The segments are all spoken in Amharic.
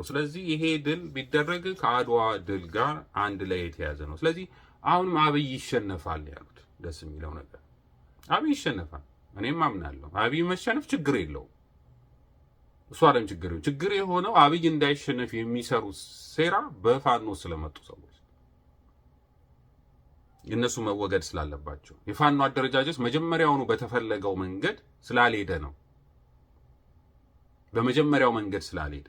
ስለዚህ ይሄ ድል ቢደረግ ከአድዋ ድል ጋር አንድ ላይ የተያዘ ነው። ስለዚህ አሁንም አብይ ይሸነፋል ያሉት ደስ የሚለው ነገር አብይ ይሸነፋል። እኔም አምናለሁ አብይ መሸነፍ ችግር የለውም። እሱ አይደለም ችግር የሆነው አብይ እንዳይሸነፍ የሚሰሩ ሴራ በፋኖ ስለመጡ ሰዎች እነሱ መወገድ ስላለባቸው የፋኖ አደረጃጀት መጀመሪያውኑ በተፈለገው መንገድ ስላልሄደ ነው። በመጀመሪያው መንገድ ስላልሄደ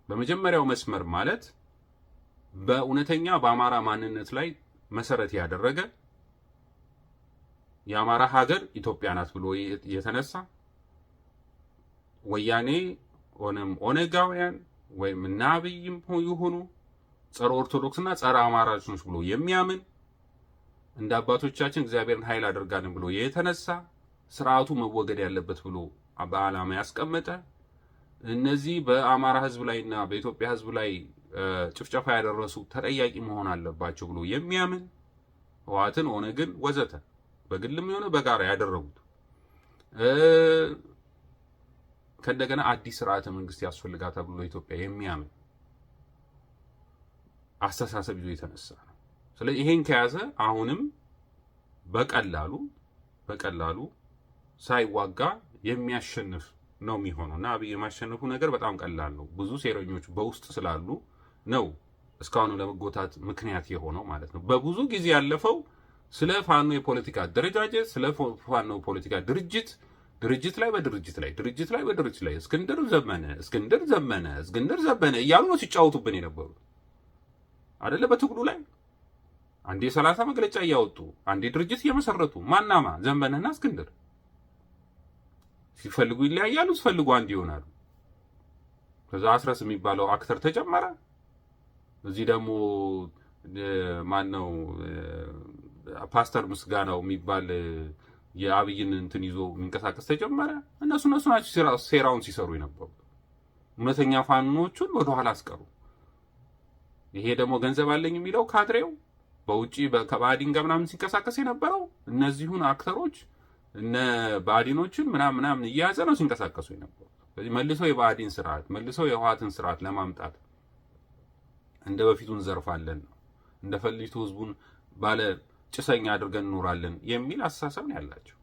በመጀመሪያው መስመር ማለት በእውነተኛ በአማራ ማንነት ላይ መሰረት ያደረገ የአማራ ሀገር ኢትዮጵያ ናት ብሎ የተነሳ ወያኔ ኦነጋውያን ወይም ናብይም ይሁኑ ጸረ ኦርቶዶክስና ጸረ አማራዎች ብሎ የሚያምን እንደ አባቶቻችን እግዚአብሔርን ኃይል አደርጋለን ብሎ የተነሳ ስርዓቱ መወገድ ያለበት ብሎ በዓላማ ያስቀመጠ እነዚህ በአማራ ሕዝብ ላይና በኢትዮጵያ ሕዝብ ላይ ጭፍጨፋ ያደረሱ ተጠያቂ መሆን አለባቸው ብሎ የሚያምን ህወሓትን፣ ኦነግን ወዘተ በግልም የሆነ በጋራ ያደረጉት ከእንደገና አዲስ ስርዓተ መንግስት ያስፈልጋታል ብሎ ኢትዮጵያ የሚያምን አስተሳሰብ ይዞ የተነሳ ነው። ስለዚህ ይሄን ከያዘ አሁንም በቀላሉ ሳይዋጋ የሚያሸንፍ ነው የሚሆነው እና አብይ የማሸነፉ ነገር በጣም ቀላል ነው። ብዙ ሴረኞች በውስጥ ስላሉ ነው እስካሁን ለመጎታት ምክንያት የሆነው ማለት ነው። በብዙ ጊዜ ያለፈው ስለ ፋኖ የፖለቲካ አደረጃጀት፣ ስለ ፋኖ ፖለቲካ ድርጅት ላይ እስክንድር ዘመነ እያሉ ነው ሲጫወቱብን የነበሩት አይደለ? በትግሉ ላይ አንዴ 30 መግለጫ እያወጡ አንዴ ድርጅት እየመሰረቱ ማናማ ዘመነና እስክንድር ሲፈልጉ ይለያያሉ፣ ሲፈልጉ አንድ ይሆናሉ። ከዛ አስረስ የሚባለው አክተር ተጨመረ። እዚህ ደግሞ ማነው ፓስተር ምስጋናው የሚባል የአብይን እንትን ይዞ የሚንቀሳቀስ ተጀመረ። እነሱ ናቸው ሴራውን ሲሰሩ የነበሩት። እውነተኛ ፋኖቹን ወደኋላ አስቀሩ። ይሄ ደግሞ ገንዘብ አለኝ የሚለው ካድሬው በውጪ ከባዕዲን ጋር ምናምን ሲንቀሳቀስ የነበረው እነዚሁን አክተሮች እነ ባዕዲኖችን ምናምን እየያዘ ነው ሲንቀሳቀሱ የነበሩት። ስለዚህ መልሰው የባዕዲን ስርዓት መልሰው የህወሓትን ስርዓት ለማምጣት እንደ በፊቱ እንዘርፋለን ነው እንደ ፈሊቱ ህዝቡን ባለ ጭሰኛ አድርገን እንኖራለን የሚል አስተሳሰብ ነው ያላቸው።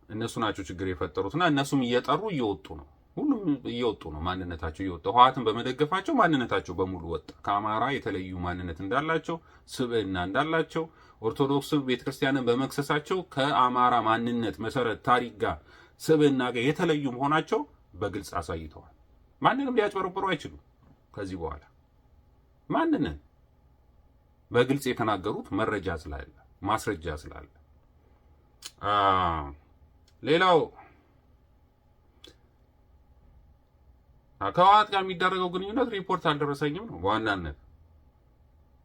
እነሱ ናቸው ችግር የፈጠሩትና እነሱም እየጠሩ እየወጡ ነው። ሁሉም እየወጡ ነው። ማንነታቸው እየወጣ ህወሓትን በመደገፋቸው ማንነታቸው በሙሉ ወጣ። ከአማራ የተለዩ ማንነት እንዳላቸው ስብዕና እንዳላቸው ኦርቶዶክስ ቤተክርስቲያንን በመክሰሳቸው ከአማራ ማንነት መሰረት ታሪክ ጋር ስብዕና ጋር የተለዩ መሆናቸው በግልጽ አሳይተዋል። ማንንም ሊያጭበረብሩ አይችሉም። ከዚህ በኋላ ማንንም በግልጽ የተናገሩት መረጃ ስላለ ማስረጃ ስላለ ሌላው ከህወሓት ጋር የሚደረገው ግንኙነት ሪፖርት አልደረሰኝም ነው በዋናነት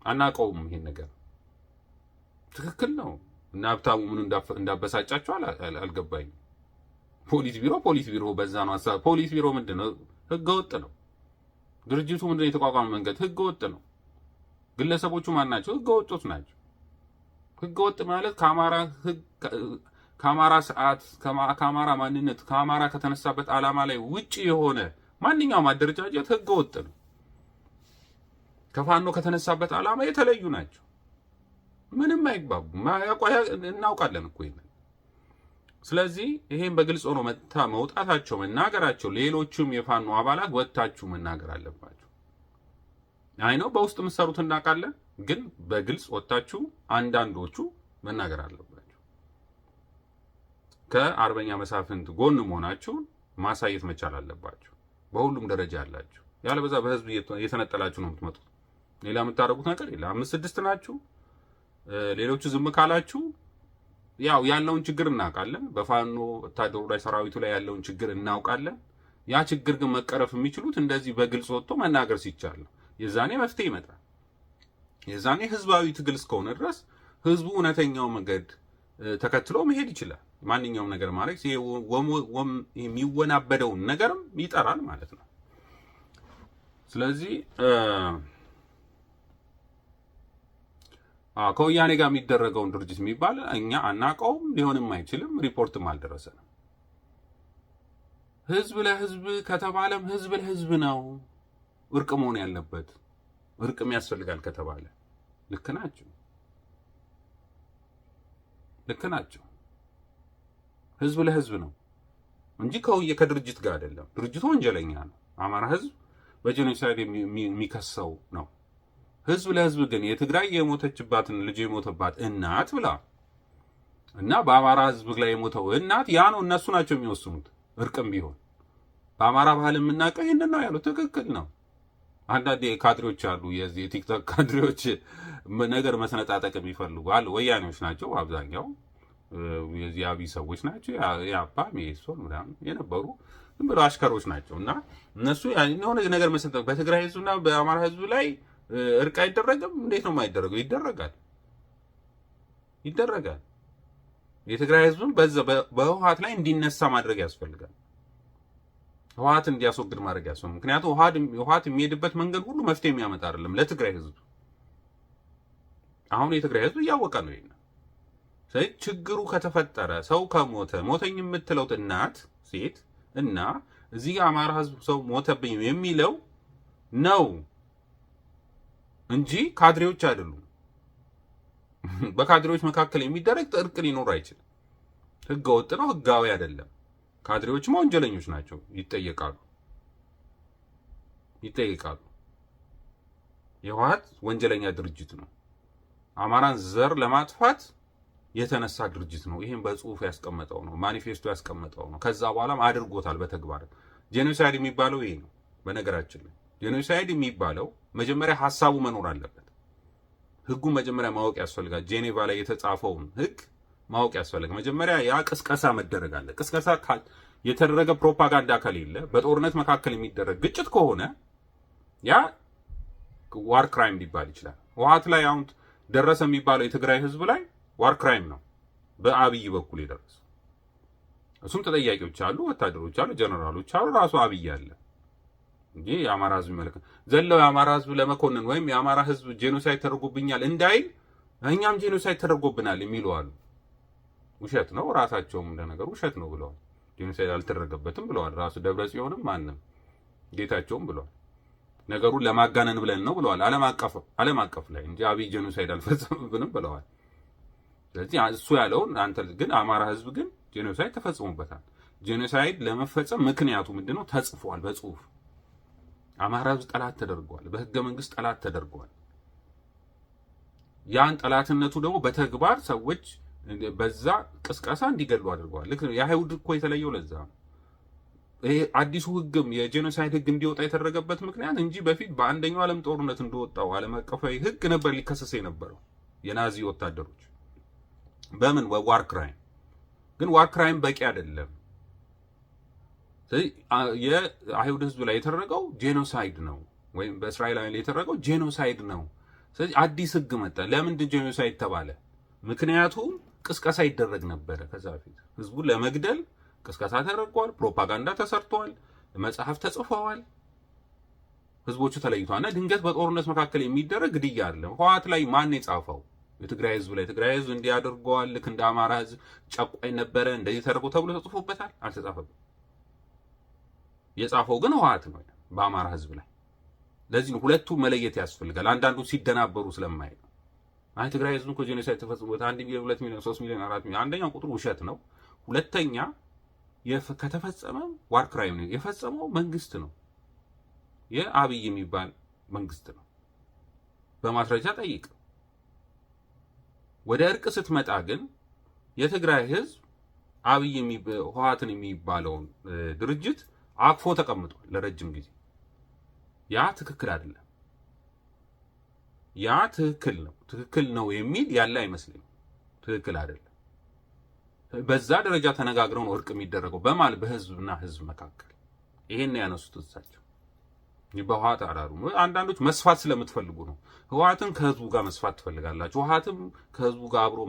አናውቀውም። ይሄን ነገር ትክክል ነው እና ሀብታሙ ምን እንዳበሳጫቸው አልገባኝም። ፖሊስ ቢሮ በዛ ነው ሀሳብ። ፖሊስ ቢሮ ምንድነው? ህገወጥ ነው። ድርጅቱ ምንድነው? የተቋቋመ መንገድ ህገወጥ ነው። ግለሰቦቹ ማን ናቸው? ህገወጦች ናቸው። ህገወጥ ማለት ከአማራ ስርዓት ከአማራ ማንነት ከአማራ ከተነሳበት ዓላማ ላይ ውጪ የሆነ ማንኛውም አደረጃጀት ህገወጥ ነው። ከፋኖ ከተነሳበት ዓላማ የተለዩ ናቸው። ምንም አይግባቡም። እናውቃለን እኮ ይሄን። ስለዚህ ይሄን በግልጽ ሆኖ መውጣታቸው መናገራቸው ሌሎቹም የፋኖ አባላት ወጣችሁ መናገር አለባቸው። አይ ነው በውስጥ የምትሰሩት እናውቃለን፣ ግን በግልጽ ወጣችሁ አንዳንዶቹ መናገር አለባቸው። ከአርበኛ መሳፍንት ጎን መሆናችሁን ማሳየት መቻል አለባቸው። በሁሉም ደረጃ ያላችሁ ያለበዛ በህዝብ የተነጠላችሁ ነው የምትመጡት። ሌላ የምታደርጉት ነገር የለም። 5-6 ናችሁ። ሌሎቹ ዝም ካላችሁ ያው ያለውን ችግር እናውቃለን። በፋኖ ወታደሩ ላይ ሰራዊቱ ላይ ያለውን ችግር እናውቃለን። ያ ችግር ግን መቀረፍ የሚችሉት እንደዚህ በግልጽ ወጥቶ መናገር ሲቻል ነው። የዛኔ መፍትሄ ይመጣል። የዛኔ ህዝባዊ ትግል እስከሆነ ድረስ ህዝቡ እውነተኛው መንገድ ተከትሎ መሄድ ይችላል። ማንኛውም ነገር ማለት የሚወናበደውን ነገርም ይጠራል ማለት ነው። ስለዚህ ከወያኔ ጋር የሚደረገውን ድርጅት የሚባል እኛ አናውቀውም፣ ሊሆንም አይችልም፣ ሪፖርትም አልደረሰንም። ህዝብ ለህዝብ ከተባለም ህዝብ ለህዝብ ነው እርቅ መሆን ያለበት። እርቅም ያስፈልጋል ከተባለ ልክ ናቸው፣ ልክ ናቸው። ህዝብ ለህዝብ ነው እንጂ ከድርጅት ጋር አይደለም። ድርጅቱ ወንጀለኛ ነው። አማራ ህዝብ በጄኖሳይድ የሚከሰው ነው። ህዝብ ለህዝብ ግን የትግራይ የሞተችባትን ልጅ የሞተባት እናት ብላ እና በአማራ ህዝብ ላይ የሞተው እናት ያ ነው። እነሱ ናቸው የሚወስኑት። እርቅም ቢሆን በአማራ ባህል የምናውቀው ይህንን ነው ያሉት። ትክክል ነው። አንዳንድ ካድሬዎች አሉ፣ የዚህ የቲክቶክ ካድሬዎች ነገር መሰነጣጠቅ የሚፈልጉ አሉ። ወያኔዎች ናቸው አብዛኛው፣ የዚህ አብይ ሰዎች ናቸው። የአባ ሜሶን ምናምን የነበሩ ዝም ብለው አሽከሮች ናቸው። እና እነሱ የሆነ ነገር መሰንጠቅ በትግራይ ህዝብና በአማራ ህዝብ ላይ እርቅ አይደረግም። እንዴት ነው የማይደረገው? ይደረጋል፣ ይደረጋል። የትግራይ ህዝብም በህወሓት ላይ እንዲነሳ ማድረግ ያስፈልጋል። ህወሓት እንዲያስወግድ ማድረግ ያስፈልጋል። ምክንያቱም ህወሓት የሚሄድበት መንገድ ሁሉ መፍትሄ የሚያመጣ አይደለም ለትግራይ ህዝብ። አሁን የትግራይ ህዝብ እያወቀ ነው ይሄን። ስለዚህ ችግሩ ከተፈጠረ ሰው ከሞተ ሞተኝ የምትለው እናት ሴት እና እዚህ አማራ ህዝብ ሰው ሞተብኝ የሚለው ነው እንጂ ካድሬዎች አይደሉም። በካድሬዎች መካከል የሚደረግ እርቅ ሊኖር አይችልም። ህገ ወጥ ነው፣ ህጋዊ አይደለም። ካድሬዎችም ወንጀለኞች ናቸው፣ ይጠየቃሉ። የህወሓት ወንጀለኛ ድርጅት ነው። አማራን ዘር ለማጥፋት የተነሳ ድርጅት ነው። ይሄን በጽሁፍ ያስቀመጠው ነው፣ ማኒፌስቶ ያስቀመጠው ነው። ከዛ በኋላም አድርጎታል በተግባር። ጄኖሳይድ የሚባለው ይሄ ነው። በነገራችን ላይ ጄኖሳይድ የሚባለው መጀመሪያ ሀሳቡ መኖር አለበት። ህጉን መጀመሪያ ማወቅ ያስፈልጋል። ጄኔቫ ላይ የተጻፈውን ህግ ማወቅ ያስፈልጋል። መጀመሪያ ያ ቅስቀሳ መደረግ አለ። ቅስቀሳ የተደረገ ፕሮፓጋንዳ ከሌለ፣ በጦርነት መካከል የሚደረግ ግጭት ከሆነ ያ ዋር ክራይም ሊባል ይችላል። ህወሓት ላይ አሁን ደረሰ የሚባለው የትግራይ ህዝብ ላይ ዋር ክራይም ነው በአብይ በኩል የደረሰው። እሱም ተጠያቂዎች አሉ፣ ወታደሮች አሉ፣ ጀነራሎች አሉ፣ ራሱ አብይ አለ እንጂ የአማራ ህዝብ ይመለከት ዘለው የአማራ ህዝብ ለመኮንን ወይም የአማራ ህዝብ ጄኖሳይድ ተደርጎብኛል እንዳይል እኛም ጄኖሳይድ ተደርጎብናል የሚሉ አሉ። ውሸት ነው። ራሳቸውም እንደነገሩ ውሸት ነው ብለዋል። ጄኖሳይድ አልተደረገበትም ብለዋል። ራሱ ደብረጽዮንም ማንም ጌታቸውም ብለዋል። ነገሩን ለማጋነን ብለን ነው ብለዋል። ዓለም አቀፍ ላይ እንጂ አብይ ጄኖሳይድ አልፈጸምብንም ብለዋል። ስለዚህ እሱ ያለውን አንተ ግን አማራ ህዝብ ግን ጄኖሳይድ ተፈጽሞበታል። ጄኖሳይድ ለመፈጸም ምክንያቱ ምንድነው? ተጽፏል በጽሁፍ። አማራ ህዝብ ጠላት ተደርጓል። በህገ መንግስት ጠላት ተደርጓል። ያን ጠላትነቱ ደግሞ በተግባር ሰዎች በዛ ቅስቀሳ እንዲገሉ አድርገዋል። ልክ ነው። የአይሁድ እኮ የተለየው ለዛ ነው። ይሄ አዲሱ ህግም የጄኖሳይድ ህግ እንዲወጣ የተደረገበት ምክንያት እንጂ በፊት በአንደኛው ዓለም ጦርነት እንደወጣው ዓለም አቀፋዊ ህግ ነበር ሊከሰስ የነበረው የናዚ ወታደሮች በምን ዋር ክራይም። ግን ዋር ክራይም በቂ አይደለም። ስለዚህ የአይሁድ ህዝብ ላይ የተደረገው ጄኖሳይድ ነው፣ ወይም በእስራኤላውያን ላይ የተደረገው ጄኖሳይድ ነው። ስለዚህ አዲስ ህግ መጣ። ለምንድን ጄኖሳይድ ተባለ? ምክንያቱም ቅስቀሳ ይደረግ ነበረ። ከዛ በፊት ህዝቡን ለመግደል ቅስቀሳ ተደርጓል፣ ፕሮፓጋንዳ ተሰርቷል፣ መጽሐፍ ተጽፈዋል፣ ህዝቦቹ ተለይቷልና ድንገት በጦርነት መካከል የሚደረግ ግድያ አይደለም። ህወሓት ላይ ማን የጻፈው? የትግራይ ህዝብ ላይ ትግራይ ህዝብ እንዲያደርገዋል ልክ እንደ አማራ ህዝብ ጨቋኝ ነበረ እንደዚህ ተደርጎ ተብሎ ተጽፎበታል? አልተጻፈም። የጻፈው ግን ህወሓት ነው በአማራ ህዝብ ላይ። ለዚህ ነው ሁለቱ መለየት ያስፈልጋል። አንዳንዱ ሲደናበሩ ስለማይ ነው። አይ ትግራይ ህዝብ እኮ ጄኖሳይድ ተፈጽሞበት 1 ሚሊዮን 2 ሚሊዮን 3 ሚሊዮን 4 ሚሊዮን፣ አንደኛው ቁጥሩ ውሸት ነው። ሁለተኛ ከተፈጸመ ዋር ክራይም ነው የፈጸመው መንግስት ነው፣ የአብይ የሚባል መንግስት ነው። በማስረጃ ጠይቅ። ወደ እርቅ ስትመጣ ግን የትግራይ ህዝብ አብይ ህወሓትን የሚባለውን ድርጅት አቅፎ ተቀምጧል ለረጅም ጊዜ። ያ ትክክል አይደለም። ያ ትክክል ነው የሚል ያለ አይመስልም። ትክክል አይደለም። በዛ ደረጃ ተነጋግረው ነው እርቅ የሚደረገው በማለት በህዝብና ህዝብ መካከል። ይሄን ያነሱት እሳቸው በህወሓት አራሩ። አንዳንዶች መስፋት ስለምትፈልጉ ነው። ህወሓትን ከህዝቡ ጋር መስፋት ትፈልጋላችሁ። ህወሓትም ከህዝቡ ጋር አብሮ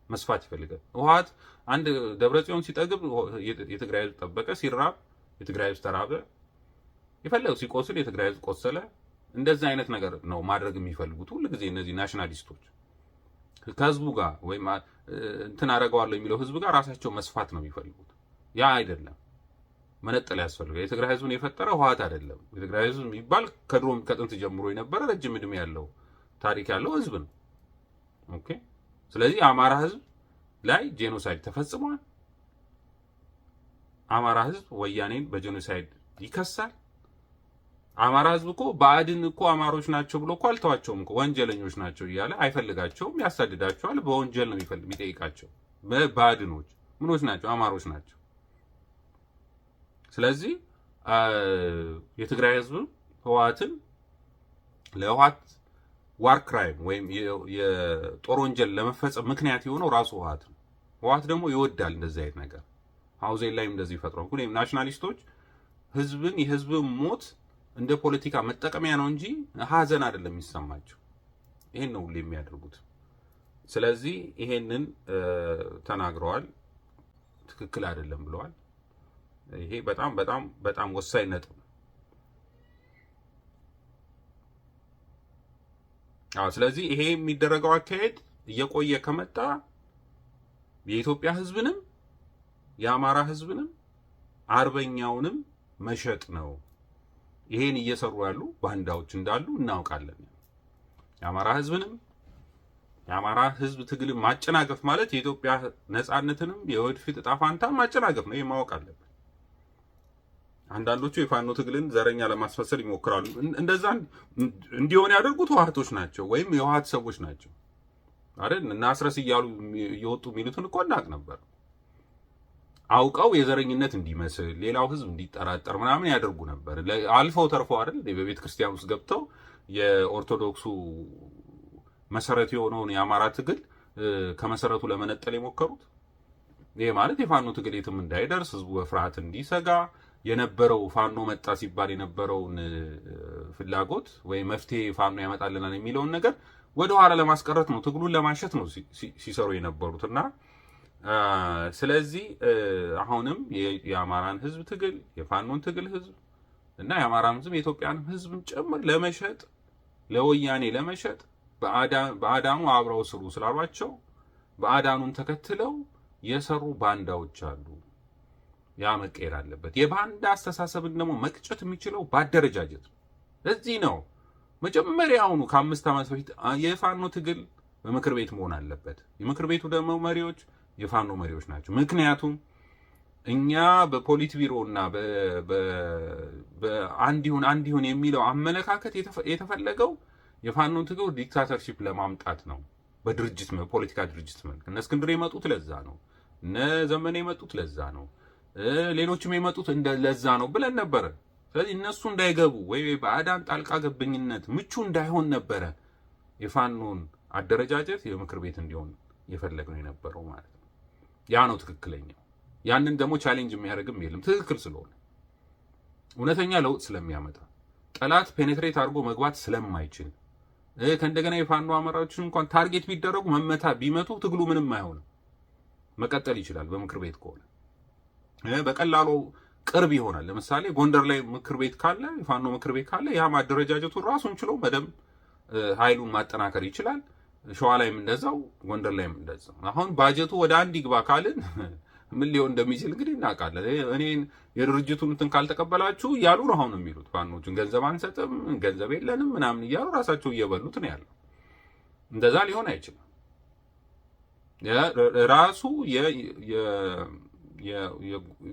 መስፋት ይፈልጋል። ህወሓት አንድ ደብረጽዮን ሲጠግብ የትግራይ ህዝብ ጠበቀ፣ ሲራብ የትግራይ ህዝብ ተራበ፣ የፈለገው ሲቆስል የትግራይ ህዝብ ቆሰለ። እንደዚህ አይነት ነገር ነው ማድረግ የሚፈልጉት ሁሉ ጊዜ እነዚህ ናሽናሊስቶች። ከህዝቡ ጋር ወይም እንትን አደርገዋለሁ የሚለው ህዝብ ጋር ራሳቸው መስፋት ነው የሚፈልጉት። ያ አይደለም። መነጠል ያስፈልጋል። የትግራይ ህዝብን የፈጠረ ህወሓት አይደለም። የትግራይ ህዝብ የሚባል ከድሮም ከጥንት ጀምሮ የነበረ ረጅም እድሜ ያለው ታሪክ ያለው ህዝብ ነው። ኦኬ። ስለዚህ የአማራ ህዝብ ላይ ጄኖሳይድ ተፈጽሟል። አማራ ህዝብ ወያኔን በጄኖሳይድ ይከሳል። አማራ ህዝብ እኮ ብአዴን እኮ አማሮች ናቸው ብሎ እኮ አልተዋቸውም እኮ ወንጀለኞች ናቸው እያለ አይፈልጋቸውም፣ ያሳድዳቸዋል። በወንጀል ነው የሚጠይቃቸው። ብአዴኖች ምኖች ናቸው? አማሮች ናቸው። ስለዚህ የትግራይ ህዝብ ህወሓትን ለህወሓት ዋር ክራይም ወይም የጦር ወንጀል ለመፈጸም ምክንያት የሆነው ራሱ ህወሓት ነው። ህወሓት ደግሞ ይወዳል እንደዚህ አይነት ነገር። ሀውዜን ላይም እንደዚህ ፈጥሯል። ሁሌም ናሽናሊስቶች ህዝብን የህዝብን ሞት እንደ ፖለቲካ መጠቀሚያ ነው እንጂ ሀዘን አይደለም የሚሰማቸው። ይሄን ነው ሁሌ የሚያደርጉት። ስለዚህ ይሄንን ተናግረዋል። ትክክል አይደለም ብለዋል። ይሄ በጣም በጣም በጣም ወሳኝ ነጥብ ነው። ስለዚህ ይሄ የሚደረገው አካሄድ እየቆየ ከመጣ የኢትዮጵያ ህዝብንም የአማራ ህዝብንም አርበኛውንም መሸጥ ነው። ይሄን እየሰሩ ያሉ ባንዳዎች እንዳሉ እናውቃለን። የአማራ ህዝብንም የአማራ ህዝብ ትግልን ማጨናገፍ ማለት የኢትዮጵያ ነጻነትንም የወደፊት ዕጣ ፋንታ ማጨናገፍ ነው። ይሄ ማወቅ አለብን። አንዳንዶቹ የፋኖ ትግልን ዘረኛ ለማስመሰል ይሞክራሉ። እንደዛ እንዲሆን ያደርጉት ህወሓቶች ናቸው ወይም የህወሓት ሰዎች ናቸው አይደል? እና አስረስ እያሉ እየወጡ የሚሉትን እኮ እናቅ ነበር። አውቀው የዘረኝነት እንዲመስል ሌላው ህዝብ እንዲጠራጠር ምናምን ያደርጉ ነበር። አልፈው ተርፈው አይደል በቤተ ክርስቲያን ውስጥ ገብተው የኦርቶዶክሱ መሰረት የሆነውን የአማራ ትግል ከመሰረቱ ለመነጠል የሞከሩት። ይሄ ማለት የፋኖ ትግል የትም እንዳይደርስ ህዝቡ በፍርሃት እንዲሰጋ የነበረው ፋኖ መጣ ሲባል የነበረውን ፍላጎት ወይ መፍትሄ ፋኖ ያመጣልናል የሚለውን ነገር ወደ ኋላ ለማስቀረት ነው፣ ትግሉን ለማሸት ነው ሲሰሩ የነበሩት። እና ስለዚህ አሁንም የአማራን ህዝብ ትግል የፋኖን ትግል ህዝብ እና የአማራን ህዝብ የኢትዮጵያን ህዝብን ጭምር ለመሸጥ ለወያኔ ለመሸጥ በአዳኑ አብረው ስሩ ስላሏቸው በአዳኑን ተከትለው የሰሩ ባንዳዎች አሉ። ያ መቀየር አለበት። የባንዳ አስተሳሰብን ደግሞ መቅጨት የሚችለው በአደረጃጀት ነው። ለዚህ ነው መጀመሪያውኑ ከ5 ዓመት በፊት የፋኖ ትግል በምክር ቤት መሆን አለበት። የምክር ቤቱ ደግሞ መሪዎች የፋኖ መሪዎች ናቸው። ምክንያቱም እኛ በፖሊት ቢሮ እና በአንድ ይሁን የሚለው አመለካከት የተፈለገው የፋኖን ትግል ዲክታተርሺፕ ለማምጣት ነው። በድርጅት ፖለቲካ ድርጅት መልክ እነ እስክንድር የመጡት ለዛ ነው። እነ ዘመነ የመጡት ለዛ ነው። ሌሎችም የመጡት ለዛ ነው ብለን ነበረ። ስለዚህ እነሱ እንዳይገቡ ወይ በአዳን ጣልቃ ገብኝነት ምቹ እንዳይሆን ነበረ የፋኖን አደረጃጀት የምክር ቤት እንዲሆን የፈለግነው የነበረው ማለት ነው። ያ ነው ትክክለኛው። ያንን ደግሞ ቻሌንጅ የሚያደርግም የለም። ትክክል ስለሆነ እውነተኛ ለውጥ ስለሚያመጣ ጠላት ፔኔትሬት አድርጎ መግባት ስለማይችል ከእንደገና የፋኖ አመራሮችን እንኳን ታርጌት ቢደረጉ ቢመቱ ትግሉ ምንም አይሆንም፣ መቀጠል ይችላል። በምክር ቤት ከሆነ በቀላሉ ቅርብ ይሆናል። ለምሳሌ ጎንደር ላይ ምክር ቤት ካለ የፋኖ ምክር ቤት ካለ ያ ማደረጃጀቱን ራሱን ችሎ በደንብ ኃይሉን ማጠናከር ይችላል። ሸዋ ላይም እንደዛው፣ ጎንደር ላይም እንደዛው። አሁን ባጀቱ ወደ አንድ ይግባ ካልን ምን ሊሆን እንደሚችል እንግዲህ እናውቃለን። እኔ የድርጅቱን እንትን ካልተቀበላችሁ እያሉ ነው አሁን የሚሉት ፋኖችን። ገንዘብ አንሰጥም፣ ገንዘብ የለንም ምናምን እያሉ ራሳቸው እየበሉት ነው ያለው። እንደዛ ሊሆን አይችልም። ራሱ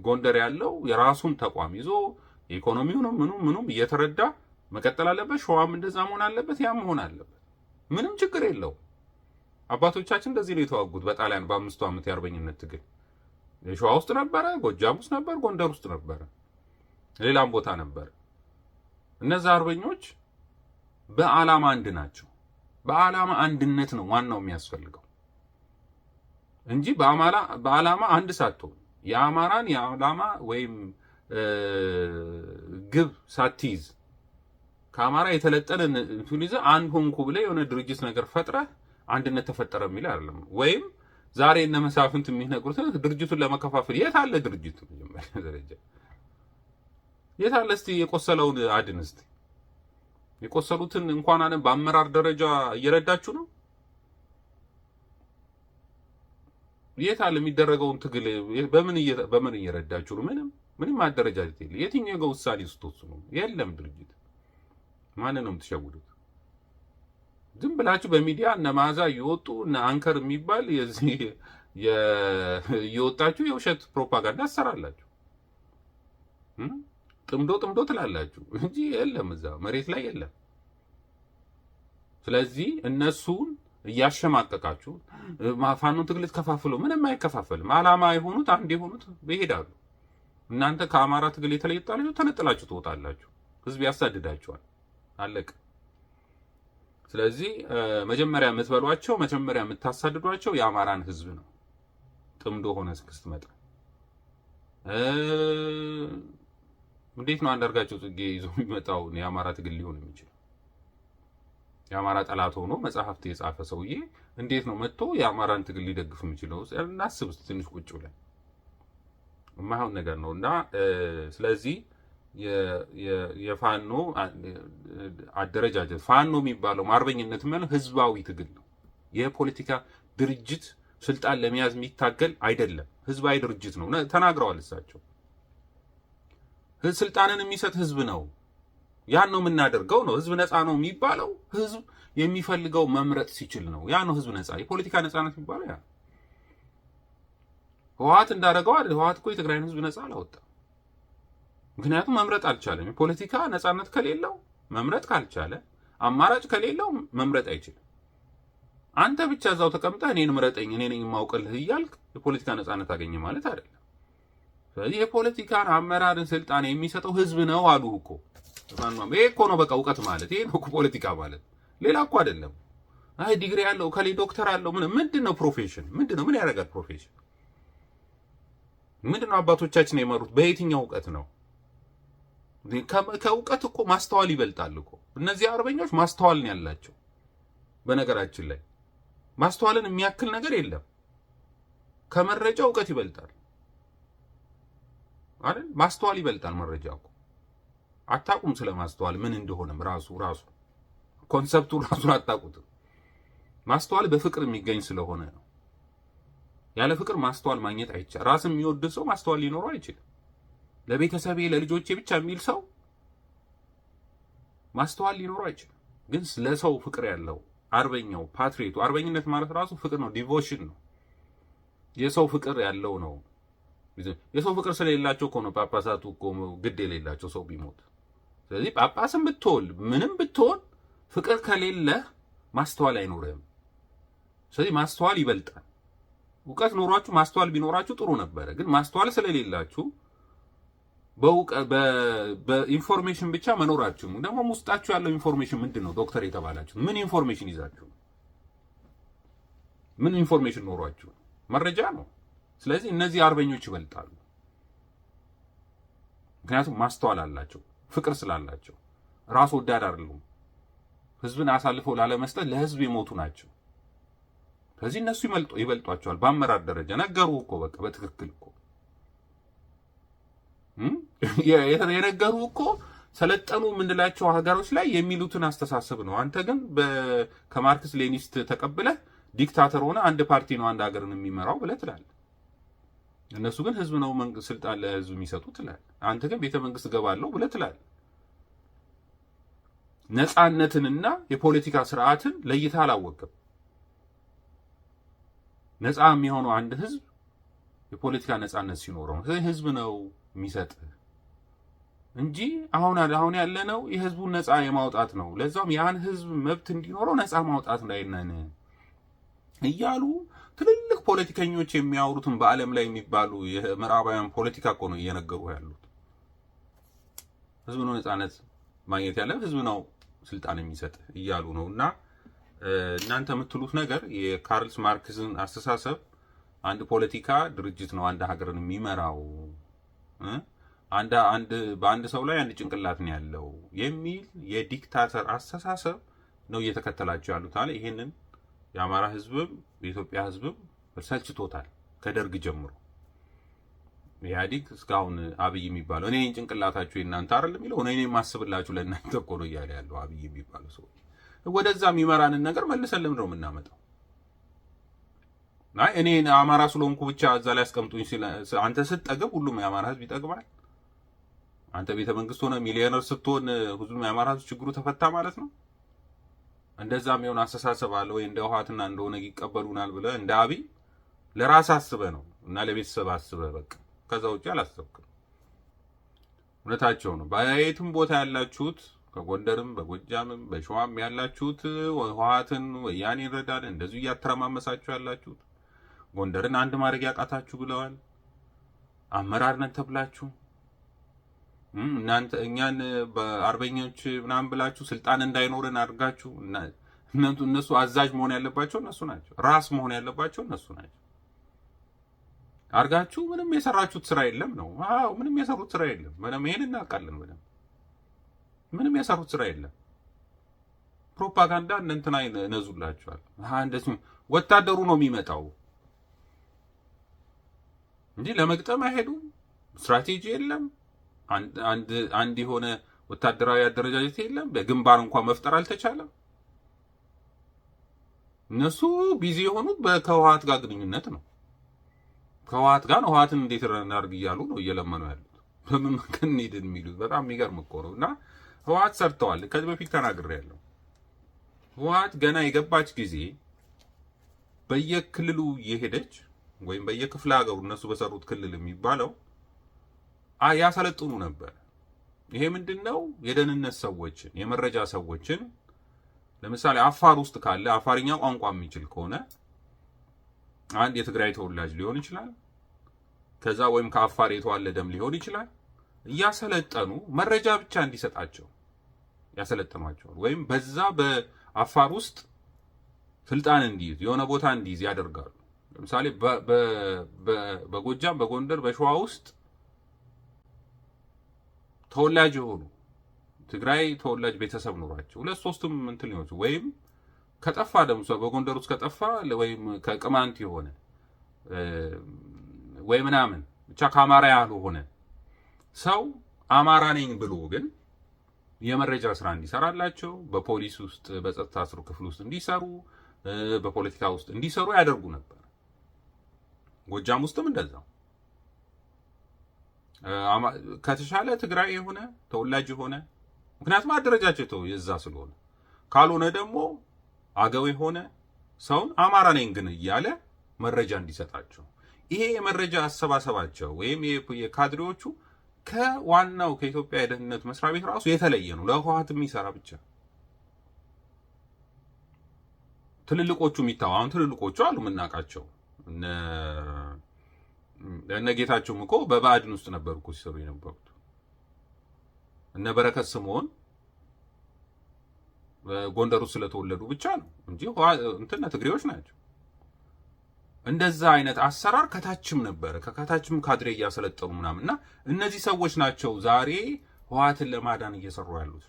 ጎንደር ያለው የራሱን ተቋም ይዞ የኢኮኖሚውንም ምኑም እየተረዳ መቀጠል አለበት። ሸዋም እንደዛ መሆን አለበት፣ ያም መሆን አለበት። ምንም ችግር የለው። አባቶቻችን እንደዚህ ነው የተዋጉት በጣሊያን በ5 ዓመት የአርበኝነት ትግል። ሸዋ ውስጥ ነበረ፣ ጎጃም ውስጥ ነበር፣ ጎንደር ውስጥ ነበረ፣ ሌላም ቦታ ነበር። እነዛ አርበኞች በዓላማ አንድ ናቸው። በዓላማ አንድነት ነው ዋናው የሚያስፈልገው እንጂ በዓላማ አንድ ሳትሆን የአማራን የዓላማ ወይም ግብ ሳትይዝ ከአማራ የተለጠለን ቱሊዘ አንድ ሆንኩ ብለህ የሆነ ድርጅት ነገር ፈጥረህ አንድነት ተፈጠረ የሚል አይደለም። ወይም ዛሬ እነ መሳፍንት የሚነግሩት ድርጅቱን ለመከፋፈል የት አለ ድርጅቱ? መጀመሪያ ደረጃ የት አለ? እስቲ የቆሰለውን አድን። እስቲ የቆሰሉትን እንኳን አነ በአመራር ደረጃ እየረዳችሁ ነው? የት አለ የሚደረገውን ትግል በምን እየረዳችሁ ነው? ምንም ማደረጃጀት የለ። የትኛው ጋር ውሳኔ ስትወስኑ የለም ድርጅት። ማንን ነው የምትሸውዱት? ዝም ብላችሁ በሚዲያ እነ መዓዛ እየወጡ እነ አንከር የሚባል የዚህ እየወጣችሁ የውሸት ፕሮፓጋንዳ ትሰራላችሁ። ጥምዶ ትላላችሁ እንጂ የለም፣ እዛ መሬት ላይ የለም። ስለዚህ እነሱን እያሸማቀቃችሁ ፋኖ ትግል ከፋፍሎ ምንም አይከፋፈልም። አላማ የሆኑት አንድ የሆኑት ይሄዳሉ። እናንተ ከአማራ ትግል የተለያጣላችሁ ተነጥላችሁ ትወጣላችሁ። ህዝብ ያሳድዳችኋል። አለቅ። ስለዚህ መጀመሪያ የምትበሏቸው መጀመሪያ የምታሳድዷቸው የአማራን ህዝብ ነው። ጥምዶ ሆነ ስትመጣ እንዴት ነው አንዳርጋቸው ጽጌ ይዞ የሚመጣው የአማራ ትግል ሊሆን የሚችል? የአማራ ጠላት ሆኖ መጽሐፍት የጻፈ ሰውዬ እንዴት ነው መጥቶ የአማራን ትግል ሊደግፍ የሚችለው? እናስብ ትንሽ ቁጭ ብለን። የማይሆን ነገር ነው እና ስለዚህ የፋኖ አደረጃጀት ፋኖ የሚባለው አርበኝነት ማለት ህዝባዊ ትግል ነው። የፖለቲካ ድርጅት ስልጣን ለመያዝ የሚታገል አይደለም። ህዝባዊ ድርጅት ነው። ተናግረዋል እሳቸው። ስልጣንን የሚሰጥ ህዝብ ነው። ያን ነው የምናደርገው ነው። ህዝብ ነፃ ነው የሚባለው ህዝብ የሚፈልገው መምረጥ ሲችል ነው። ያ ነው ህዝብ ነፃ። የፖለቲካ ነፃነት የሚባለው ያ። ህወሓት እንዳደረገው አይደል? ህወሓት እኮ የትግራይን ህዝብ ነፃ አላወጣም። ምክንያቱም መምረጥ አልቻለም። የፖለቲካ ነፃነት ከሌለው መምረጥ ካልቻለ አማራጭ ከሌለው መምረጥ አይችልም። አንተ ብቻ እዛው ተቀምጠህ እኔን ምረጠኝ እኔ ነኝ የማውቅልህ እያልክ የፖለቲካ ነፃነት አገኘ ማለት አይደለም። ስለዚህ የፖለቲካን አመራርን ስልጣን የሚሰጠው ህዝብ ነው አሉ እኮ። ይሄ እኮ ነው በቃ እውቀት ማለት ይሄ ነው ፖለቲካ ማለት፣ ሌላ እኮ አይደለም። አይ ዲግሪ ያለው ከሌ ዶክተር አለው ምንድን ነው ፕሮፌሽን? ምንድን ነው ምን ያደርጋል ፕሮፌሽን? ምንድን ነው አባቶቻችን የመሩት በየትኛው እውቀት ነው? ከእውቀት እኮ ማስተዋል ይበልጣል እኮ። እነዚህ አርበኞች ማስተዋል ነው ያላቸው። በነገራችን ላይ ማስተዋልን የሚያክል ነገር የለም። ከመረጃ እውቀት ይበልጣል አይደል? ማስተዋል ይበልጣል መረጃ እኮ። አታውቁም ስለ ማስተዋል ምን እንደሆነም ራሱ ኮንሰፕቱ ራሱን አታውቁትም። ማስተዋል በፍቅር የሚገኝ ስለሆነ ነው። ያለ ፍቅር ማስተዋል ማግኘት አይቻልም። ራስን የሚወድ ሰው ማስተዋል ሊኖረው አይችልም። ለቤተሰቤ ለልጆቼ ብቻ የሚል ሰው ማስተዋል ሊኖረው አይችልም። ግን ለሰው ፍቅር ያለው አርበኛው ፓትሪዮቱ፣ አርበኝነት ማለት ራሱ ፍቅር ነው፣ ዲቮሽን ነው። የሰው ፍቅር ያለው ነው። የሰው ፍቅር ስለሌላቸው እኮ ነው ጳጳሳቱ እኮ ግድ የሌላቸው ሰው ቢሞት። ስለዚህ ጳጳስም ብትሆን ምንም ብትሆን ፍቅር ከሌለ ማስተዋል አይኖርህም። ስለዚህ ማስተዋል ይበልጣል። እውቀት ኖሯችሁ ማስተዋል ቢኖራችሁ ጥሩ ነበረ። ግን ማስተዋል ስለሌላችሁ በኢንፎርሜሽን ብቻ መኖራችሁ ደግሞ ውስጣችሁ ያለው ኢንፎርሜሽን ምንድን ነው? ዶክተር የተባላችሁ ምን ኢንፎርሜሽን ይዛችሁ? ምን ኢንፎርሜሽን ኖሯችሁ? መረጃ ነው። ስለዚህ እነዚህ አርበኞች ይበልጣሉ። ምክንያቱም ማስተዋል አላቸው፣ ፍቅር ስላላቸው። ራስ ወዳድ አይደሉም። ህዝብን አሳልፈው ላለመስጠት ለህዝብ የሞቱ ናቸው። ስለዚህ እነሱ ይበልጧቸዋል በአመራር ደረጃ። ነገሩ እኮ በቃ በትክክል እኮ የነገሩ እኮ ሰለጠኑ የምንላቸው ሀገሮች ላይ የሚሉትን አስተሳሰብ ነው። አንተ ግን ከማርክስ ሌኒስት ተቀብለህ ዲክታተር ሆነ አንድ ፓርቲ ነው አንድ ሀገርን የሚመራው ብለህ ትላለህ። እነሱ ግን ህዝብ ነው ስልጣን ለህዝብ የሚሰጡ ትላለህ። አንተ ግን ቤተ መንግስት ገባለሁ ብለህ ትላለህ። ነፃነትንና የፖለቲካ ስርዓትን ለይተህ አላወቅም። ነፃ የሚሆነው አንድ ህዝብ የፖለቲካ ነፃነት ሲኖረው ነው። ስለዚህ ህዝብ ነው የሚሰጥህ እንጂ አሁን ያለነው የህዝቡን ነፃ የማውጣት ነው። ለዛውም ያን ህዝብ መብት እንዲኖረው ነፃ ማውጣት ላይ ነን እያሉ ትልልቅ ፖለቲከኞች የሚያወሩትን በዓለም ላይ የሚባሉ የምዕራባውያን ፖለቲካ እኮ ነው እየነገሩ ያሉት። ህዝብ ነው ነፃነት ማግኘት ያለ፣ ህዝብ ነው ስልጣን የሚሰጥ እያሉ ነው። እና እናንተ የምትሉት ነገር የካርልስ ማርክስን አስተሳሰብ አንድ ፖለቲካ ድርጅት ነው አንድ ሀገርን የሚመራው፣ በአንድ ሰው ላይ አንድ ጭንቅላት ነው ያለው የሚል የዲክታተር አስተሳሰብ ነው እየተከተላቸው ያሉት አለ። ይሄንን የአማራ ህዝብም የኢትዮጵያ ህዝብም ሰልችቶታል። ከደርግ ጀምሮ ኢህአዲግ እስካሁን አብይ የሚባለው እኔ ጭንቅላታችሁ የእናንተ አይደል የሚለው እኔ የማስብላችሁ ለእናንተ እኮ ነው እያለ ያለው አብይ የሚባለው ሰው። ወደዛ የሚመራንን ነገር መልሰን ለምንድን ነው የምናመጣው? አይ እኔ አማራ ስለሆንኩ ብቻ እዛ ላይ አስቀምጡኝ ሲል አንተ ስትጠግብ ሁሉም የአማራ ህዝብ ይጠግባል። አንተ ቤተ መንግስት ሆነ ሚሊዮነር ስትሆን ሁሉም የአማራ ችግሩ ተፈታ ማለት ነው? እንደዛም የሆነ አስተሳሰብ አለ ወይ? እንደ ህወሓትና እንደሆነ ይቀበሉናል ብለህ እንደ አብይ ለራስ አስበህ ነው እና ለቤተሰብ አስበህ በቃ ከዛ ውጪ አላሰብክም። እውነታቸው ነው። በየትም ቦታ ያላችሁት ከጎንደርም በጎጃምም በሸዋም ያላችሁት ህወሓትን ወያኔ ይረዳል እንደዚሁ እያተረማመሳችሁ ያላችሁት ጎንደርን አንድ ማድረግ ያቃታችሁ ብለዋል። አመራር ነን ተብላችሁ እናንተ እኛን በአርበኞች ምናምን ብላችሁ ስልጣን እንዳይኖርን አድርጋችሁ እነሱ አዛዥ መሆን ያለባቸው እነሱ ናቸው። ራስ መሆን ያለባቸው እነሱ ናቸው። አርጋችሁ ምንም የሰራችሁት ስራ የለም ነው። አዎ ምንም የሰሩት ስራ የለም። ምንም ይሄን እናውቃለን። ምንም የሰሩት ስራ የለም። ፕሮፓጋንዳ እንትና ይነዙላችኋል። እንደዚህ ወታደሩ ነው የሚመጣው እንጂ ለመግጠም አይሄዱም። ስትራቴጂ የለም። አንድ የሆነ ወታደራዊ አደረጃጀት የለም። በግንባር እንኳን መፍጠር አልተቻለም። እነሱ ቢዚ የሆኑት ከህወሓት ጋር ግንኙነት ነው። ከህወሓት ጋር ህወሓትን እንዴት እናድርግ እያሉ ነው እየለመኑ ያሉት። በምን መንገድ እንሂድን የሚሉት በጣም የሚገርም እኮ ነው። እና ህወሓት ሰርተዋል። ከዚህ በፊት ተናግሬያለሁ። ህወሓት ገና የገባች ጊዜ በየክልሉ እየሄደች ወይም በየክፍለ ሀገሩ እነሱ በሰሩት ክልል የሚባለው ያሰለጥኑ ነበር። ይሄ ምንድነው? የደህንነት ሰዎችን የመረጃ ሰዎችን ለምሳሌ አፋር ውስጥ ካለ አፋርኛ ቋንቋ የሚችል ከሆነ አንድ የትግራይ ተወላጅ ሊሆን ይችላል። ከዛ ወይም ከአፋር የተዋለደም ሊሆን ይችላል። እያሰለጠኑ መረጃ ብቻ እንዲሰጣቸው ያሰለጥኗቸዋል። ወይም በዛ በአፋር ውስጥ ስልጣን እንዲይዝ የሆነ ቦታ እንዲይዝ ያደርጋሉ። ለምሳሌ በጎጃም፣ በጎንደር፣ በሸዋ ውስጥ ተወላጅ የሆኑ ትግራይ ተወላጅ ቤተሰብ ኖሯቸው ሁለት ሶስትም እንትን ሊሆኑ ወይም ከጠፋ ደግሞ በጎንደር ውስጥ ከጠፋ ወይም ከቅማንት የሆነ ወይ ምናምን ብቻ ከአማራ ያልሆነ ሰው አማራ ነኝ ብሎ ግን የመረጃ ስራ እንዲሰራላቸው በፖሊስ ውስጥ በጸጥታ ስሩ ክፍል ውስጥ እንዲሰሩ በፖለቲካ ውስጥ እንዲሰሩ ያደርጉ ነበር። ጎጃም ውስጥም እንደዛው ከተሻለ ትግራይ የሆነ ተወላጅ የሆነ ምክንያቱም አደረጃጀቱ የዛ ስለሆነ ካልሆነ ደግሞ አገው የሆነ ሰውን አማራ ነኝ ግን እያለ መረጃ እንዲሰጣቸው ይሄ የመረጃ አሰባሰባቸው ወይም የካድሬዎቹ ከዋናው ከኢትዮጵያ የደህንነት መስሪያ ቤት ራሱ የተለየ ነው። ለህወሓት የሚሰራ ብቻ ትልልቆቹ የሚታው አሁን ትልልቆቹ አሉ የምናውቃቸው እነ ጌታቸውም እኮ በባዕድን ውስጥ ነበሩ እኮ ሲሰሩ የነበሩት። እነ በረከት ስምዖን ጎንደር ውስጥ ስለተወለዱ ብቻ ነው እንጂ እንትን ትግሬዎች ናቸው። እንደዛ አይነት አሰራር ከታችም ነበረ። ከታችም ካድሬ እያሰለጠኑ ምናምንና እነዚህ ሰዎች ናቸው ዛሬ ህወሓትን ለማዳን እየሰሩ ያሉት።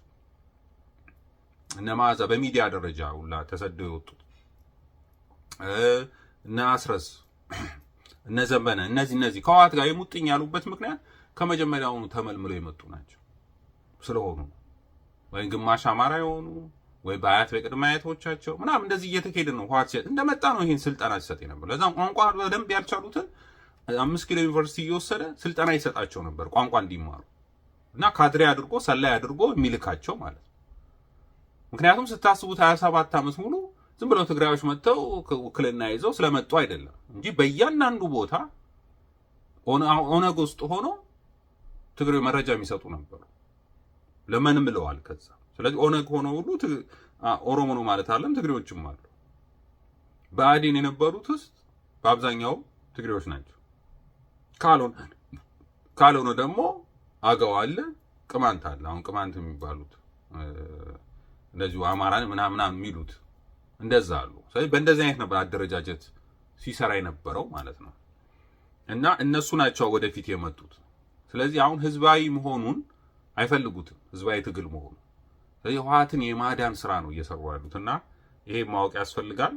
እነ መዓዛ በሚዲያ ደረጃ ሁላ ተሰደው የወጡት እነ አስረስ እነ ዘመነ እነዚህ ከህወሓት ጋር የሙጥኝ ያሉበት ምክንያት ከመጀመሪያውኑ ተመልምለው የመጡ ናቸው ስለሆኑ ወይ ግማሽ አማራ የሆኑ ወይ በአያት በቅድመ አያቶቻቸው ምናምን እንደዚህ እየተካሄደ ነው። ህወሓት እንደመጣ ነው ይሄን ስልጠና ሲሰጥ ነበር። ለዛም ቋንቋ በደንብ ያልቻሉትን 5 ኪሎ ዩኒቨርሲቲ እየወሰደ ስልጠና ይሰጣቸው ነበር ቋንቋ እንዲማሩ እና ካድሬ አድርጎ ሰላይ አድርጎ የሚልካቸው ማለት ነው። ምክንያቱም ስታስቡት 27 ዓመት ሙሉ ዝም ብለው ትግራዮች መጥተው ውክልና ይዘው ስለመጡ አይደለም እንጂ በእያንዳንዱ ቦታ ኦነግ ውስጥ ሆኖ ትግሬ መረጃ የሚሰጡ ነበሩ። ለምን ብለዋል ከዛ። ስለዚህ ኦነግ ሆኖ ሁሉ ኦሮሞ ነው ማለት አለም ትግሬዎችም አሉ። በአዴን የነበሩት ውስጥ በአብዛኛው ትግሬዎች ናቸው። ካልሆነ ደግሞ አገው አለ፣ ቅማንት አለ። አሁን ቅማንት የሚባሉት እንደዚሁ አማራን ምናምን የሚሉት እንደዛ አሉ። ስለዚህ በእንደዚህ አይነት ነበር አደረጃጀት ሲሰራ የነበረው ማለት ነው። እና እነሱ ናቸው ወደፊት የመጡት። ስለዚህ አሁን ህዝባዊ መሆኑን አይፈልጉትም፣ ህዝባዊ ትግል መሆኑ። ስለዚህ ህወሓትን የማዳን ስራ ነው እየሰሩ ያሉት እና ይሄ ማወቅ ያስፈልጋል።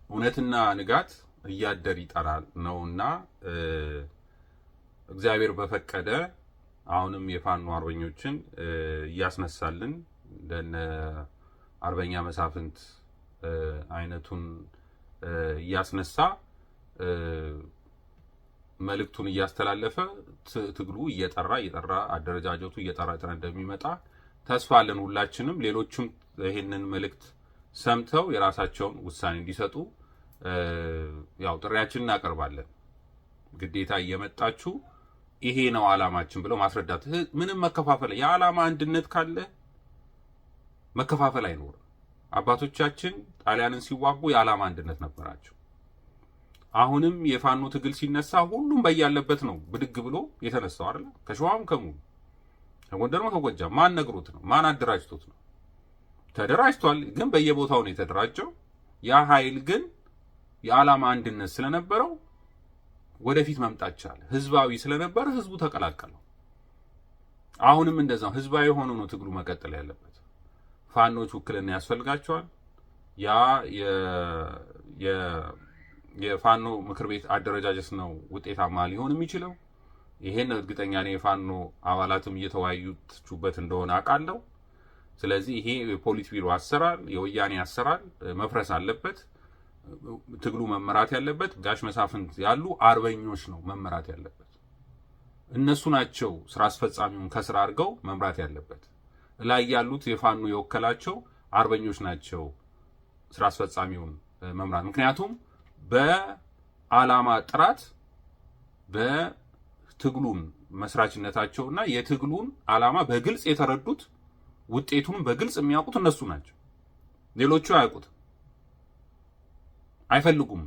እውነትና ንጋት እያደር ይጠራል ነውና እግዚአብሔር በፈቀደ አሁንም የፋኖ አርበኞችን እያስነሳልን እንደነ አርበኛ መሳፍንት አይነቱን እያስነሳ መልእክቱን እያስተላለፈ ትግሉ እየጠራ አደረጃጀቱ እየጠራ እንደሚመጣ ተስፋ አለን ሁላችንም። ሌሎችም ይሄንን መልእክት ሰምተው የራሳቸውን ውሳኔ እንዲሰጡ ያው ጥሪያችንን እናቀርባለን። ግዴታ እየመጣችሁ ይሄ ነው ዓላማችን ብለው ማስረዳት። ምንም መከፋፈል የዓላማ አንድነት ካለ መከፋፈል አይኖርም። አባቶቻችን ጣሊያንን ሲዋጉ የዓላማ አንድነት ነበራቸው። አሁንም የፋኖ ትግል ሲነሳ ሁሉም በያለበት ነው ብድግ ብሎ የተነሳው አይደል? ከሸዋም ከሙሉ ከጎንደርም ከጎጃም ማን ነግሮት ነው? ማን አደራጅቶት ነው? ተደራጅቷል፣ ግን በየቦታው ነው የተደራጀው። ያ ኃይል ግን የዓላማ አንድነት ስለነበረው ወደፊት መምጣት ቻለ። ህዝባዊ ስለነበረ ህዝቡ ተቀላቀለው። አሁንም እንደዛው ህዝባዊ ሆኖ ነው ትግሉ መቀጠል ያለበት። ፋኖች ውክልና ያስፈልጋቸዋል። ያ የፋኖ ምክር ቤት አደረጃጀት ነው ውጤታማ ሊሆን የሚችለው። ይሄን እርግጠኛ ነኝ የፋኖ አባላትም እየተወያዩበት እንደሆነ አውቃለሁ። ስለዚህ ይሄ የፖሊት ቢሮ አሰራር የወያኔ አሰራር መፍረስ አለበት። ትግሉ መመራት ያለበት ጋሽ መሳፍንት ያሉ አርበኞች ነው መመራት ያለበት። እነሱ ናቸው ስራ አስፈጻሚውን ከስራ አድርገው መምራት ያለበት። ላይ ያሉት የፋኖ የወከላቸው አርበኞች ናቸው ስራ አስፈጻሚውን መምራት። ምክንያቱም በዓላማ ጥራት በትግሉን መስራችነታቸውና የትግሉን ዓላማ በግልጽ የተረዱት ውጤቱን በግልጽ የሚያውቁት እነሱ ናቸው። ሌሎቹ አያውቁት፣ አይፈልጉም፣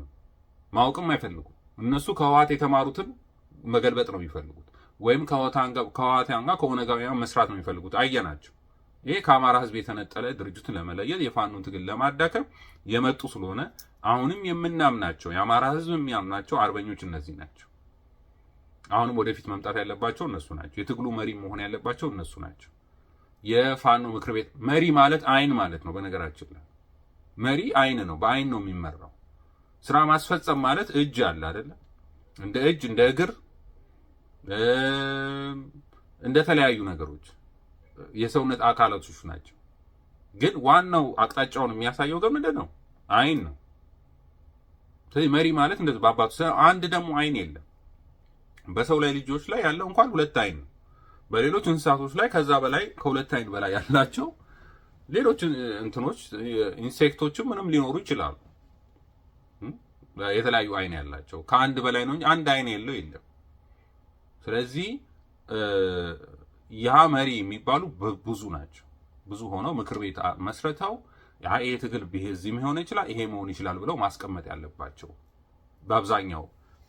ማወቅም አይፈልጉም። እነሱ ከህወሓት የተማሩትን መገልበጥ ነው የሚፈልጉት፣ ወይም ከህወሓት ጋር ከኦነጋውያን መስራት ነው የሚፈልጉት። አየናቸው። ይሄ ከአማራ ህዝብ የተነጠለ ድርጅቱን ለመለየት የፋኖን ትግል ለማዳከም የመጡ ስለሆነ አሁንም የምናምናቸው የአማራ ህዝብ የሚያምናቸው አርበኞች እነዚህ ናቸው። አሁንም ወደፊት መምጣት ያለባቸው እነሱ ናቸው። የትግሉ መሪ መሆን ያለባቸው እነሱ ናቸው። የፋኖ ምክር ቤት መሪ ማለት አይን ማለት ነው። በነገራችን ላይ መሪ አይን ነው፣ በአይን ነው የሚመራው። ስራ ማስፈጸም ማለት እጅ አለ አይደለ? እንደ እጅ እንደ እግር እንደ ተለያዩ ነገሮች የሰውነት አካላቶች ናቸው። ግን ዋናው አቅጣጫውን የሚያሳየው ግን ምንድን ነው? አይን ነው። ስለዚህ መሪ ማለት እንደዚህ በአባቱ አንድ ደግሞ አይን የለም። በሰው ላይ ልጆች ላይ ያለው እንኳን ሁለት አይን ነው። በሌሎች እንስሳቶች ላይ ከዛ በላይ ከሁለት አይን በላይ ያላቸው ሌሎች እንትኖች ኢንሴክቶችም ምንም ሊኖሩ ይችላሉ። የተለያዩ አይን ያላቸው ከአንድ በላይ ነው እንጂ አንድ አይን የለው የለም። ስለዚህ ያ መሪ የሚባሉ ብዙ ናቸው። ብዙ ሆነው ምክር ቤት መስርተው ይሄ ትግል በዚህ መሆን ይችላል፣ ይሄ መሆን ይችላል ብለው ማስቀመጥ ያለባቸው በአብዛኛው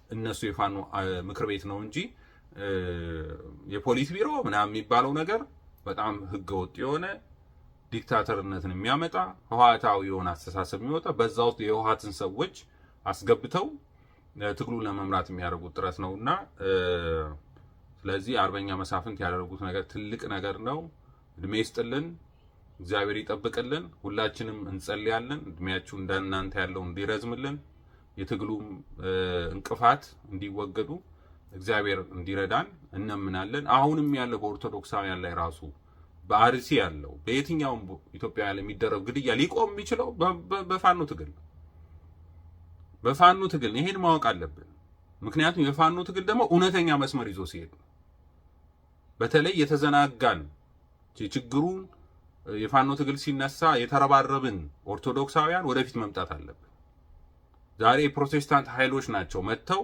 እነሱ የፋኖ ምክር ቤት ነው እንጂ የፖሊስ ቢሮ ምናምን የሚባለው ነገር በጣም ህገወጥ የሆነ ዲክታተርነትን የሚያመጣ ህወሓታዊ የሆነ አስተሳሰብ የሚወጣ በዛ ውስጥ የህወሓትን ሰዎች አስገብተው ትግሉን ለመምራት የሚያደርጉት ጥረት ነውና ስለዚህ አርበኛ መሳፍንት ያደረጉት ነገር ትልቅ ነገር ነው። እድሜ ይስጥልን፣ እግዚአብሔር ይጠብቅልን። ሁላችንም እንጸልያለን እድሜያችሁ እንደናንተ ያለው እንዲረዝምልን፣ የትግሉም እንቅፋት እንዲወገዱ እግዚአብሔር እንዲረዳን እንምናለን። አሁንም ያለው በኦርቶዶክሳውያን ላይ ራሱ በአርሲ ያለው በየትኛውም ኢትዮጵያ ያለ የሚደረግ ግድያ ሊቆም የሚችለው በፋኖ ትግል ነው። በፋኖ ትግል ይሄን ማወቅ አለብን። ምክንያቱም የፋኖ ትግል ደግሞ እውነተኛ መስመር ይዞ ሲሄድ ነው። በተለይ የተዘናጋን ችግሩን የፋኖ ትግል ሲነሳ የተረባረብን ኦርቶዶክሳውያን ወደፊት መምጣት አለብን። ዛሬ የፕሮቴስታንት ኃይሎች ናቸው መጥተው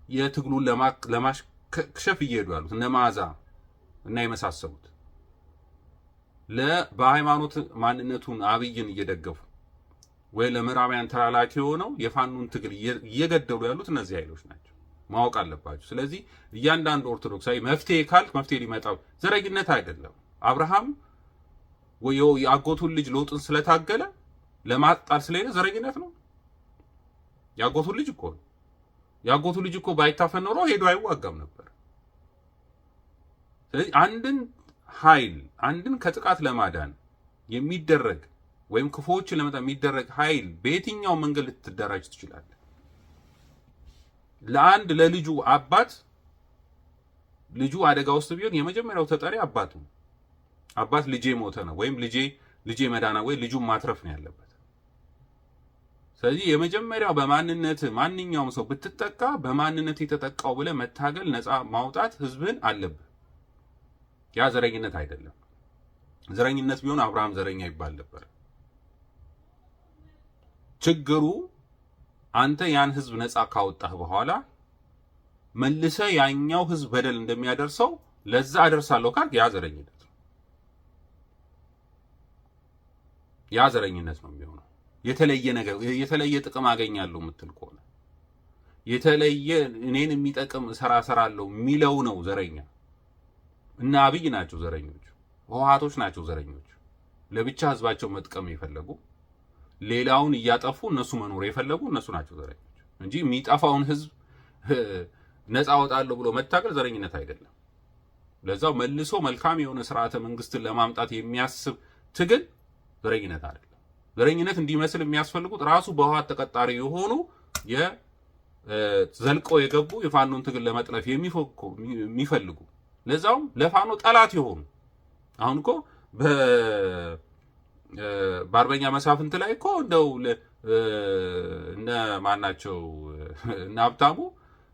የትግሉን ለማክሸፍ እየሄዱ ያሉት እነ መዓዛ እና የመሳሰሉት በሃይማኖት ማንነቱን አብይን እየደገፉ ወይ ለምዕራባውያን ተላላኪ ሆነው የፋኖን ትግል እየገደሉ ያሉት እነዚህ ኃይሎች ናቸው። ማወቅ አለባቸው። ስለዚህ እያንዳንዱ ኦርቶዶክሳዊ መፍትሄ ካልክ መፍትሄ ሊመጣው ዘረኝነት አይደለም። አብርሃም ወይ የአጎቱን ልጅ ሎጥን ስለታገለ ለማጣል ስለሄደ ዘረኝነት ነው? የአጎቱን ልጅ እኮ ነው። የአጎቱ ልጅ እኮ ባይታፈን ኖሮ ሄዶ አይዋጋም ነበር። ስለዚህ አንድን ኃይል አንድን ከጥቃት ለማዳን የሚደረግ ወይም ክፉዎችን ለመጣ የሚደረግ ኃይል በየትኛው መንገድ ልትደራጅ ትችላለህ? ለአንድ ለልጁ አባት ልጁ አደጋ ውስጥ ቢሆን የመጀመሪያው ተጠሪ አባት ነው። አባት ልጄ ሞተ ነው ወይም ልጄ መዳና ወይ ልጁን ማትረፍ ነው ያለበት። ስለዚህ የመጀመሪያው በማንነት ማንኛውም ሰው ብትጠቃ በማንነት የተጠቃው ብለህ መታገል ነፃ ማውጣት ህዝብን አለብህ። ያ ዘረኝነት አይደለም። ዘረኝነት ቢሆን አብርሃም ዘረኛ ይባል ነበር። ችግሩ አንተ ያን ህዝብ ነፃ ካወጣህ በኋላ መልሰ ያኛው ህዝብ በደል እንደሚያደርሰው ለዛ አደርሳለሁ ካልክ ያ ዘረኝነት ነው። ያ ዘረኝነት ነው የሚሆነው። የተለየ ነገር የተለየ ጥቅም አገኛለሁ የምትል ከሆነ የተለየ እኔን የሚጠቅም ሰራለሁ የሚለው ነው ዘረኛ። እና አብይ ናቸው ዘረኞች፣ ህወሓቶች ናቸው ዘረኞች። ለብቻ ህዝባቸው መጥቀም የፈለጉ ሌላውን እያጠፉ እነሱ መኖር የፈለጉ እነሱ ናቸው ዘረኞች እንጂ የሚጠፋውን ህዝብ ነፃ አወጣለሁ ብሎ መታገል ዘረኝነት አይደለም። ለዛው መልሶ መልካም የሆነ ስርዓተ መንግስትን ለማምጣት የሚያስብ ትግል ዘረኝነት አይደለም። ዘረኝነት እንዲመስል የሚያስፈልጉት ራሱ በህወሓት ተቀጣሪ የሆኑ ዘልቆ የገቡ የፋኖን ትግል ለመጥለፍ የሚፈልጉ ለዛውም ለፋኖ ጠላት የሆኑ አሁን እኮ በአርበኛ መሳፍንት ላይ እኮ እንደው እነ ማናቸው እነ ሀብታሙ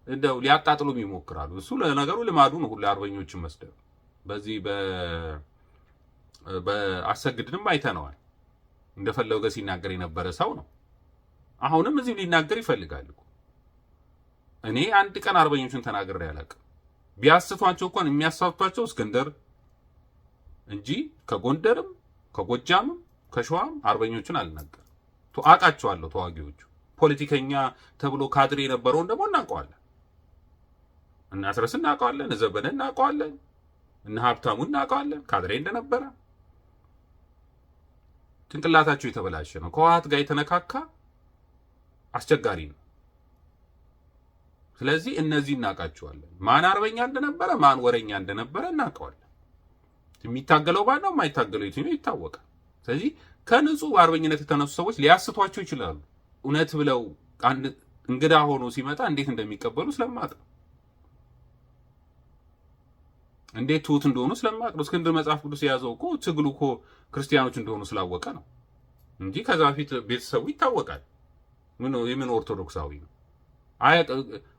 እንደው ሊያጣጥሉም ይሞክራሉ። እሱ ለነገሩ ልማዱ ነው ሁሉ አርበኞችን መስደብ። በዚህ በአሰግድንም አይተነዋል። እንደፈለገ ሲናገር የነበረ ሰው ነው። አሁንም እዚህ ሊናገር ይፈልጋል። እኔ አንድ ቀን አርበኞችን ተናግሬ አላውቅም። ቢያስቷቸው እንኳን የሚያሳቷቸው እስክንድር እንጂ ከጎንደርም ከጎጃምም ከሸዋም አርበኞችን አልናገርም። አውቃቸዋለሁ። ተዋጊዎቹ ፖለቲከኛ ተብሎ ካድሬ የነበረውን ደግሞ እናውቀዋለን። እና አስረስ እናውቀዋለን፣ ዘበነ እናውቀዋለን፣ እና ሀብታሙ እናውቀዋለን። ካድሬ እንደነበረ ጭንቅላታቸው የተበላሸ ነው። ከህወሓት ጋር የተነካካ አስቸጋሪ ነው። ስለዚህ እነዚህ እናውቃቸዋለን። ማን አርበኛ እንደነበረ ማን ወረኛ እንደነበረ እናውቀዋለን። የሚታገለው ባል ነው፣ የማይታገለው የትኛው ይታወቃል። ስለዚህ ከንጹህ አርበኝነት የተነሱ ሰዎች ሊያስቷቸው ይችላሉ። እውነት ብለው አንድ እንግዳ ሆኖ ሲመጣ እንዴት እንደሚቀበሉ ስለማቅ ነው። እንዴት ትሁት እንደሆኑ ስለማቅ ነው። እስክንድር መጽሐፍ ቅዱስ የያዘው እኮ ትግሉ እኮ ክርስቲያኖች እንደሆኑ ስላወቀ ነው እንጂ ከዛ በፊት ቤተሰቡ ይታወቃል። የምን ኦርቶዶክሳዊ ነው?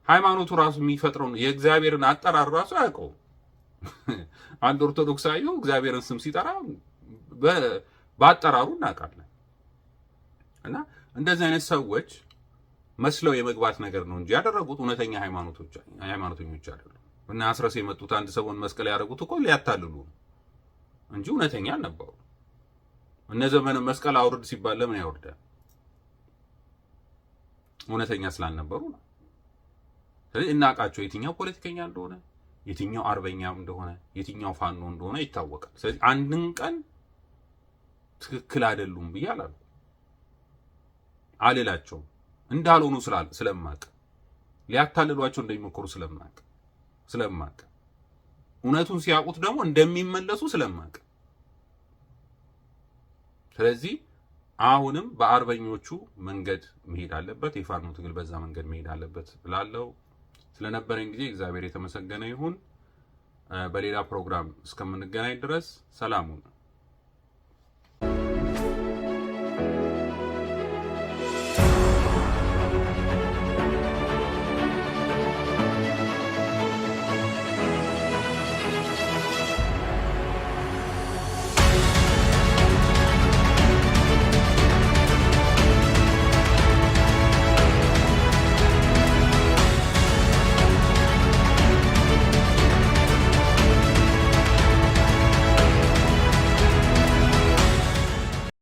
ሃይማኖቱ ራሱ የሚፈጥረው የእግዚአብሔርን አጠራር ራሱ አያውቀውም። አንድ ኦርቶዶክሳዊ እግዚአብሔርን ስም ሲጠራ በአጠራሩ እናውቃለን። እና እንደዚህ አይነት ሰዎች መስለው የመግባት ነገር ነው እንጂ ያደረጉት እውነተኛ ሃይማኖተኞች አይደሉም። እና አስረስ የመጡት አንድ ሰሞን መስቀል ያደረጉት እኮ ሊያታልሉ እንጂ እውነተኛ አልነበሩ። እነ ዘመነ መስቀል አውርድ ሲባል ለምን ያወርዳል? እውነተኛ ስላልነበሩ ነው። ስለዚህ እናውቃቸው የትኛው ፖለቲከኛ እንደሆነ የትኛው አርበኛ እንደሆነ የትኛው ፋኖ እንደሆነ ይታወቃል። ስለዚህ አንድን ቀን ትክክል አይደሉም ብዬ አልላቸውም። እንዳልሆኑ ስለማቅ ሊያታልሏቸው እንደሚሞክሩ ስለማቅ እውነቱን ሲያውቁት ደግሞ እንደሚመለሱ ስለማቅ ስለዚህ አሁንም በአርበኞቹ መንገድ መሄድ አለበት። የፋኖ ትግል በዛ መንገድ መሄድ አለበት ብላለው። ስለነበረን ጊዜ እግዚአብሔር የተመሰገነ ይሁን። በሌላ ፕሮግራም እስከምንገናኝ ድረስ ሰላም ሁኑ።